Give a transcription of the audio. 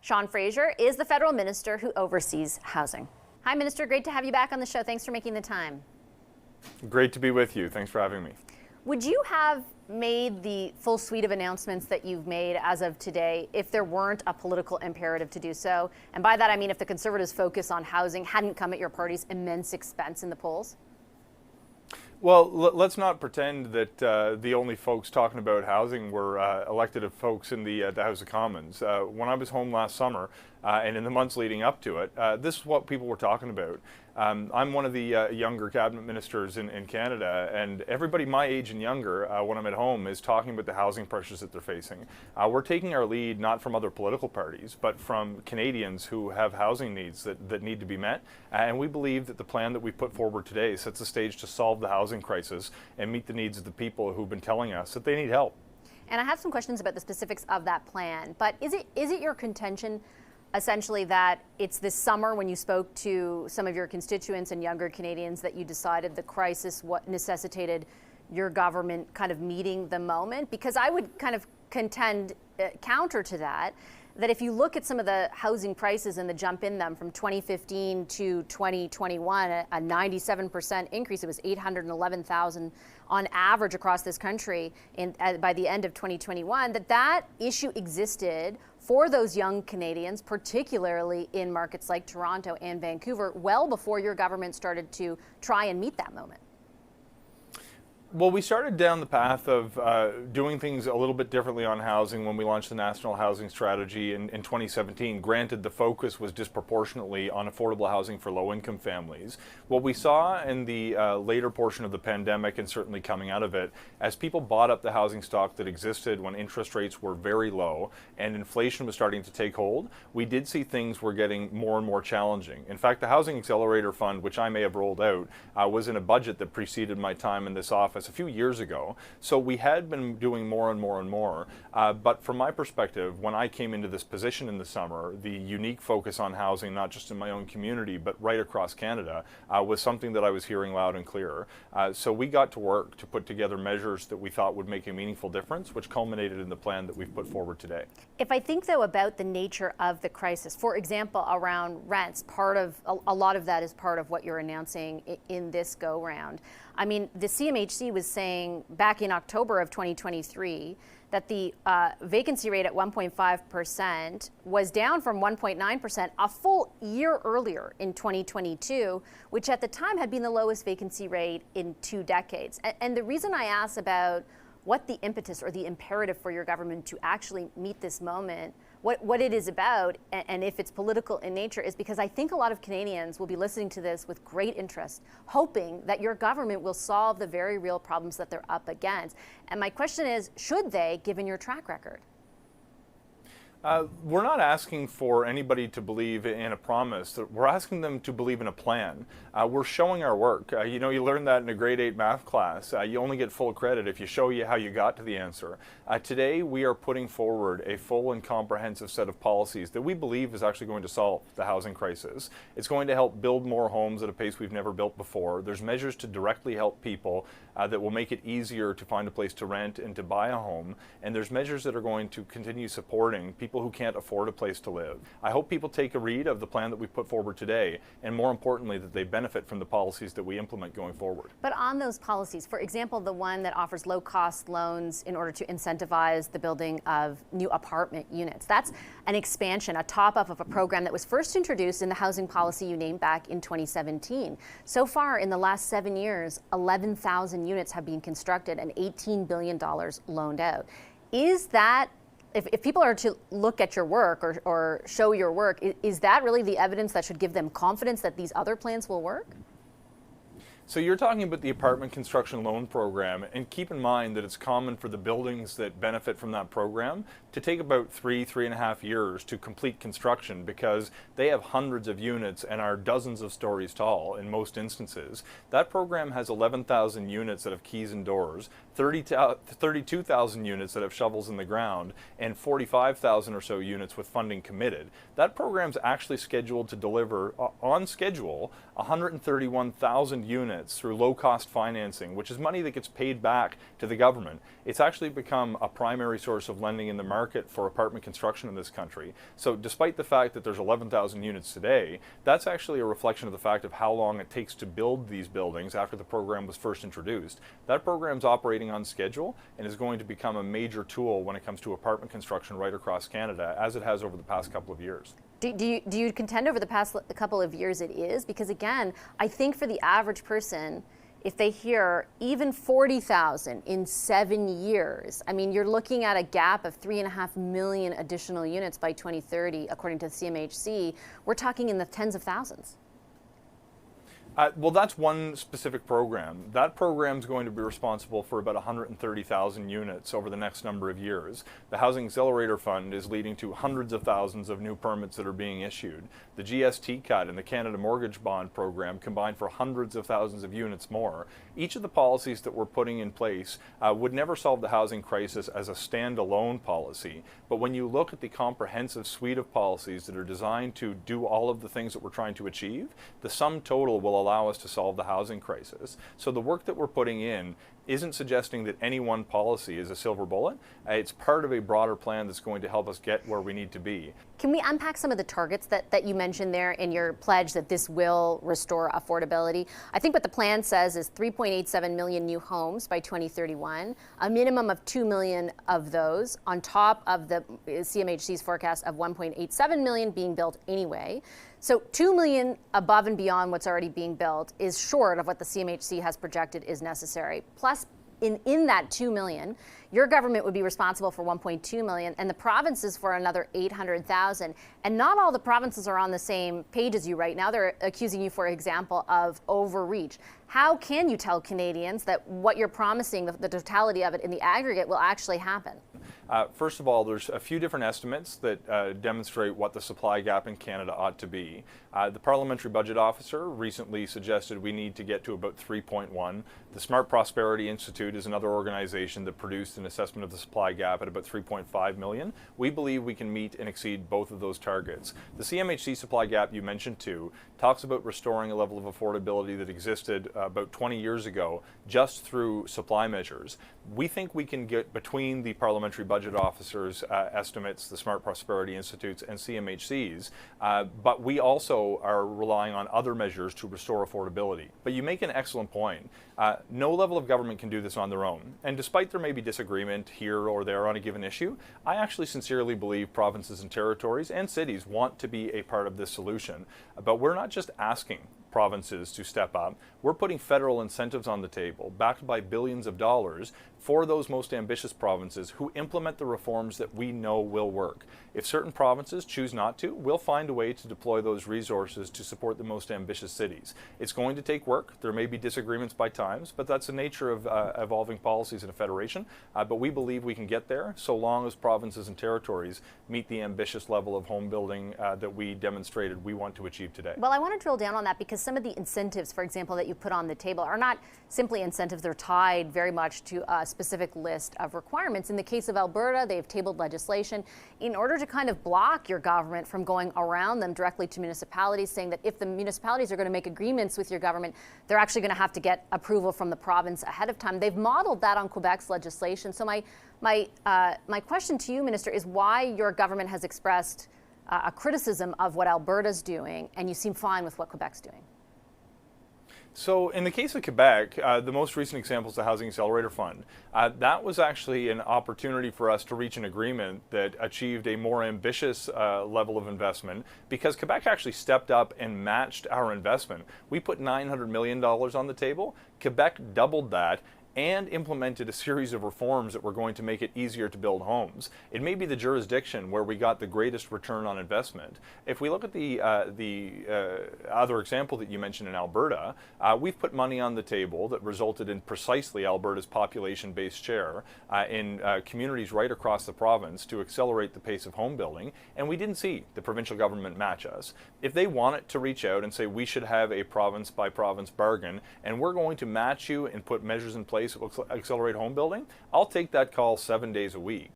Sean Fraser is the federal minister who oversees housing. Hi, Minister. Great to have you back on the show. Thanks for making the time. Great to be with you. Thanks for having me. Would you have made the full suite of announcements that you've made as of today if there weren't a political imperative to do so? And by that, I mean if the Conservatives' focus on housing hadn't come at your party's immense expense in the polls? Well, let's not pretend that the only folks talking about housing were elected folks in the House of Commons. When I was home last summer and in the months leading up to it, this is what people were talking about. I'm one of the younger cabinet ministers in Canada, and everybody my age and younger, when I'm at home, is talking about the housing pressures that they're facing. We're taking our lead not from other political parties, but from Canadians who have housing needs that need to be met. And we believe that the plan that we put forward today sets the stage to solve the housing crisis and meet the needs of the people who've been telling us that they need help. And I have some questions about the specifics of that plan, but is it your contention essentially that it's this summer when you spoke to some of your constituents and younger Canadians that you decided the crisis what necessitated your government kind of meeting the moment? Because I would kind of contend counter to that if you look at some of the housing prices and the jump in them from 2015 to 2021, a 97% increase. It was 811,000 on average across this country by the end of 2021, that issue existed for those young Canadians, particularly in markets like Toronto and Vancouver, well before your government started to try and meet that moment. Well, we started down the path of doing things a little bit differently on housing when we launched the National Housing Strategy in 2017. Granted, the focus was disproportionately on affordable housing for low-income families. What we saw in the later portion of the pandemic, and certainly coming out of it, as people bought up the housing stock that existed when interest rates were very low and inflation was starting to take hold, we did see things were getting more and more challenging. In fact, the Housing Accelerator Fund, which I may have rolled out, was in a budget that preceded my time in this office a few years ago. So we had been doing more and more and more. But from my perspective, when I came into this position in the summer, the unique focus on housing, not just in my own community, but right across Canada, was something that I was hearing loud and clear. So we got to work to put together measures that we thought would make a meaningful difference, which culminated in the plan that we've put forward today. If I think, though, about the nature of the crisis, for example, around rents, a lot of that is part of what you're announcing in this go-round. I mean, the CMHC was saying back in October of 2023 that the vacancy rate at 1.5% was down from 1.9% a full year earlier in 2022, which at the time had been the lowest vacancy rate in 2 decades. And the reason I ask about what the impetus or the imperative for your government to actually meet this moment, what it is about, and if it's political in nature, is because I think a lot of Canadians will be listening to this with great interest, hoping that your government will solve the very real problems that they're up against. And my question is, should they, given your track record? We're not asking for anybody to believe in a promise. We're asking them to believe in a plan. We're showing our work. You learn that in a grade 8 math class. You only get full credit if you show you how you got to the answer. Today, we are putting forward a full and comprehensive set of policies that we believe is actually going to solve the housing crisis. It's going to help build more homes at a pace we've never built before. There's measures to directly help people that will make it easier to find a place to rent and to buy a home. And there's measures that are going to continue supporting people who can't afford a place to live. I hope people take a read of the plan that we put forward today, and more importantly, that they benefit from the policies that we implement going forward. But on those policies, for example, the one that offers low-cost loans in order to incentivize the building of new apartment units, that's an expansion, a top-up of a program that was first introduced in the housing policy you named back in 2017. So far, in the last 7 years, 11,000 units have been constructed and $18 billion loaned out. Is that, if people are to look at your work or show your work, is that really the evidence that should give them confidence that these other plans will work? So you're talking about the apartment construction loan program, and keep in mind that it's common for the buildings that benefit from that program to take about 3.5 years to complete construction, because they have hundreds of units and are dozens of stories tall in most instances. That program has 11,000 units that have keys and doors, 32,000 units that have shovels in the ground, and 45,000 or so units with funding committed. That program's actually scheduled to deliver, on schedule, 131,000 units units through low-cost financing, which is money that gets paid back to the government. It's actually become a primary source of lending in the market for apartment construction in this country. So despite the fact that there's 11,000 units today, that's actually a reflection of the fact of how long it takes to build these buildings after the program was first introduced. That program's operating on schedule and is going to become a major tool when it comes to apartment construction right across Canada, as it has over the past couple of years. Do you contend over the past couple of years it is? Because again, I think for the average person, if they hear even 40,000 in 7 years, I mean, you're looking at a gap of 3.5 million additional units by 2030, according to the CMHC. We're talking in the tens of thousands. Well, that's one specific program. That program is going to be responsible for about 130,000 units over the next number of years. The Housing Accelerator Fund is leading to hundreds of thousands of new permits that are being issued. The GST cut and the Canada Mortgage Bond program combine for hundreds of thousands of units more. Each of the policies that we're putting in place would never solve the housing crisis as a standalone policy. But when you look at the comprehensive suite of policies that are designed to do all of the things that we're trying to achieve, the sum total will allow us to solve the housing crisis. So the work that we're putting in isn't suggesting that any one policy is a silver bullet. It's part of a broader plan that's going to help us get where we need to be. Can we unpack some of the targets that you mentioned there in your pledge that this will restore affordability? I think what the plan says is 3.87 million new homes by 2031, a minimum of 2 million of those on top of the CMHC's forecast of 1.87 million being built anyway. So 2 million above and beyond what's already being built is short of what the CMHC has projected is necessary. Plus, in that 2 million, your government would be responsible for 1.2 million and the provinces for another 800,000. And not all the provinces are on the same page as you right now. They're accusing you, for example, of overreach. How can you tell Canadians that what you're promising, the totality of it in the aggregate, will actually happen? First of all, there's a few different estimates that demonstrate what the supply gap in Canada ought to be. The Parliamentary Budget Officer recently suggested we need to get to about 3.1. The Smart Prosperity Institute is another organization that produced an assessment of the supply gap at about 3.5 million. We believe we can meet and exceed both of those targets. The CMHC supply gap you mentioned too talks about restoring a level of affordability that existed about 20 years ago just through supply measures. We think we can get between the Parliamentary Budget Officer's estimates, the Smart Prosperity Institutes, and CMHC's, but we also are relying on other measures to restore affordability. But you make an excellent point. No level of government can do this on their own. And despite there may be disagreement here or there on a given issue, I actually sincerely believe provinces and territories and cities want to be a part of this solution. But we're not just asking provinces to step up. We're putting federal incentives on the table, backed by billions of dollars, for those most ambitious provinces who implement the reforms that we know will work. If certain provinces choose not to, we'll find a way to deploy those resources to support the most ambitious cities. It's going to take work. There may be disagreements by times, but that's the nature of evolving policies in a federation. But we believe we can get there so long as provinces and territories meet the ambitious level of home building that we demonstrated we want to achieve today. Well, I want to drill down on that because some of the incentives, for example, that you put on the table are not simply incentives. They're tied very much to a specific list of requirements. In the case of Alberta, they've tabled legislation in order to kind of block your government from going around them directly to municipalities, saying that if the municipalities are going to make agreements with your government, they're actually going to have to get approval from the province ahead of time. They've modeled that on Quebec's legislation. So my question to you, Minister, is why your government has expressed a criticism of what Alberta's doing, and you seem fine with what Quebec's doing. So in the case of Quebec, the most recent example is the Housing Accelerator Fund. That was actually an opportunity for us to reach an agreement that achieved a more ambitious level of investment because Quebec actually stepped up and matched our investment. We put $900 million on the table. Quebec doubled that and implemented a series of reforms that were going to make it easier to build homes. It may be the jurisdiction where we got the greatest return on investment. If we look at the other example that you mentioned in Alberta, we've put money on the table that resulted in precisely Alberta's population-based share in communities right across the province to accelerate the pace of home building, and we didn't see the provincial government match us. If they wanted to reach out and say we should have a province-by-province bargain, and we're going to match you and put measures in place that will accelerate home building, I'll take that call 7 days a week.